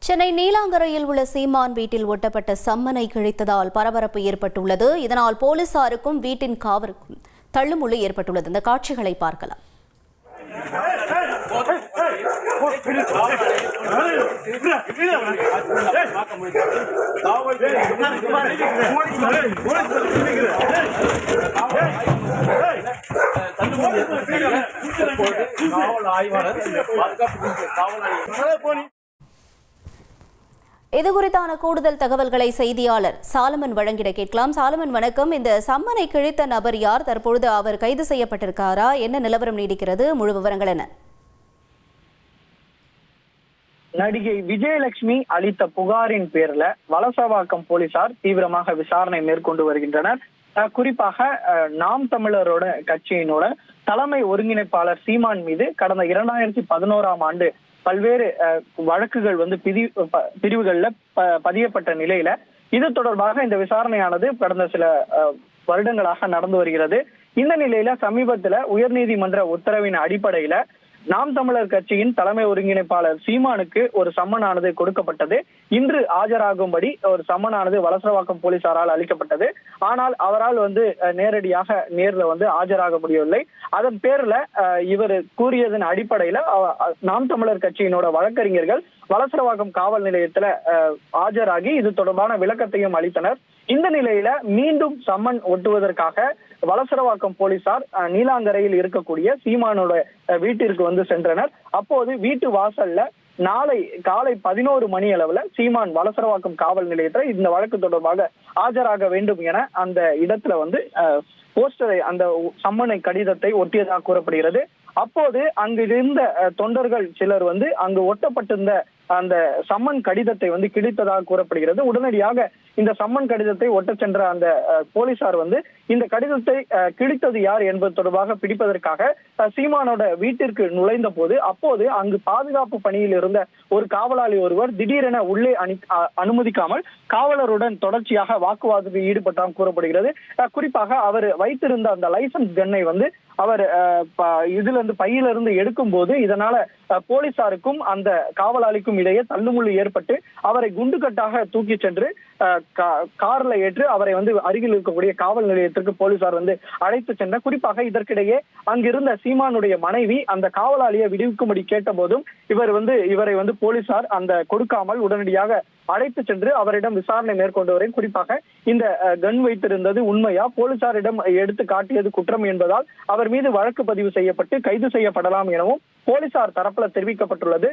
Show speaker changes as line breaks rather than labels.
சென்னை நீலாங்கரையில் உள்ள சீமான் வீட்டில் ஒட்டப்பட்ட சம்மனை கிழித்ததால் பரபரப்பு ஏற்பட்டுள்ளது. இதனால் போலீசாருக்கும் வீட்டின் காவலுக்கும் தள்ளுமுள்ளு ஏற்பட்டுள்ளது. இந்த காட்சிகளை பார்க்கலாம். இது குறித்தான கூடுதல் தகவல்களை செய்தியாளர் சாலமன் வழங்கிட கேட்கலாம். சாலமன், வணக்கம். இந்த சம்மனை கிழித்த நபர் யார்? தற்பொழுது அவர் கைது செய்யப்பட்டிருக்காரா? என்ன நிலவரம் நீடிக்கிறது? முழு விவரங்கள் என்ன?
நடிகை விஜயலட்சுமி அளித்த புகாரின் பேர்ல வலசவாக்கம் போலீசார் தீவிரமாக விசாரணை மேற்கொண்டு வருகின்றனர். குறிப்பாக நாம் தமிழரோட கட்சியினோட தலைமை ஒருங்கிணைப்பாளர் சீமான் மீது கடந்த 2011ஆம் ஆண்டு பல்வேறு வழக்குகள் பிரிவுகள்ல பதியப்பட்ட நிலையில இது தொடர்பாக இந்த விசாரணையானது கடந்த சில வருடங்களாக நடந்து வருகிறது. இந்த நிலையில சமீபத்துல உயர்நீதிமன்ற உத்தரவின் அடிப்படையில நாம் தமிழர் கட்சியின் தலைமை ஒருங்கிணைப்பாளர் சீமானுக்கு ஒரு சம்மனானது கொடுக்கப்பட்டது. இன்று ஆஜராகும்படி ஒரு சம்மனானது வலசரவாக்கம் போலீசாரால் அளிக்கப்பட்டது. ஆனால் அவரால் நேரடியாக நேர்ல ஆஜராக முடியவில்லை. அதன் பேர்ல இவர் கூறியதன் அடிப்படையில நாம் தமிழர் கட்சியினோட வழக்கறிஞர்கள் வலசரவாக்கம் காவல் நிலையத்துல ஆஜராகி இது தொடர்பான விளக்கத்தையும் அளித்தனர். இந்த நிலையில மீண்டும் சம்மன் ஒட்டுவதற்காக வலசரவாக்கம் போலீசார் நீலாங்கரையில் இருக்கக்கூடிய சீமானோட வீட்டிற்கு சென்றனர். அப்போது வீட்டு வாசல்ல நாளை காலை 11 மணி அளவுல சீமான் வலசரவாக்கம் காவல் நிலையத்துல இந்த வழக்கு தொடர்பாக ஆஜராக வேண்டும் என அந்த இடத்துல போஸ்டரை, அந்த சம்மனை கடிதத்தை ஒட்டியதாக கூறப்படுகிறது. அப்போது அங்கிருந்த தொண்டர்கள் சிலர் அங்கு ஒட்டப்பட்டிருந்த அந்த சம்மன் கடிதத்தை கிழித்ததாக கூறப்படுகிறது. உடனடியாக இந்த சம்மன் கடிதத்தை ஒட்ட சென்ற அந்த போலீசார் இந்த கடிதத்தை கிழித்தது யார் என்பது தொடர்பாக பிடிப்பதற்காக சீமானோட வீட்டிற்கு நுழைந்த போது அப்போது அங்கு பாதுகாப்பு பணியில் இருந்த ஒரு காவலாளி ஒருவர் திடீரென உள்ளே அனுமதிக்காமல் காவலருடன் தொடர்ச்சியாக வாக்குவாதத்தில் ஈடுபட்டால் கூறப்படுகிறது. குறிப்பாக அவர் வைத்திருந்த அந்த லைசன்ஸ் கன்னை அவர் இதுல பையிலிருந்து எடுக்கும் போது இதனால போலீசாருக்கும் அந்த காவலாளிக்கும் இடையே தள்ளுமுள்ளு ஏற்பட்டு அவரை குண்டுகட்டாக தூக்கி சென்று கார்ல ஏற்று அவரை அருகில் இருக்கக்கூடிய காவல் நிலையத்திற்கு போலீசார் அழைத்து சென்ற. குறிப்பாக இதற்கிடையே அங்கிருந்த சீமானுடைய மனைவி அந்த காவலாளியை விடுவிக்கும்படி கேட்ட போதும் இவரை போலீசார் அந்த கொடுக்காமல் உடனடியாக அழைத்து சென்று அவரிடம் விசாரணை மேற்கொண்டு வரை குறிப்பாக இந்த கன் வைத்திருந்தது உண்மையா, போலீசாரிடம் எடுத்து காட்டியது குற்றம் என்பதால் அவர் மீது வழக்கு பதிவு செய்யப்பட்டு கைது செய்யப்படலாம் எனவும் போலீசார் தரப்புல தெரிவிக்கப்பட்டுள்ளது.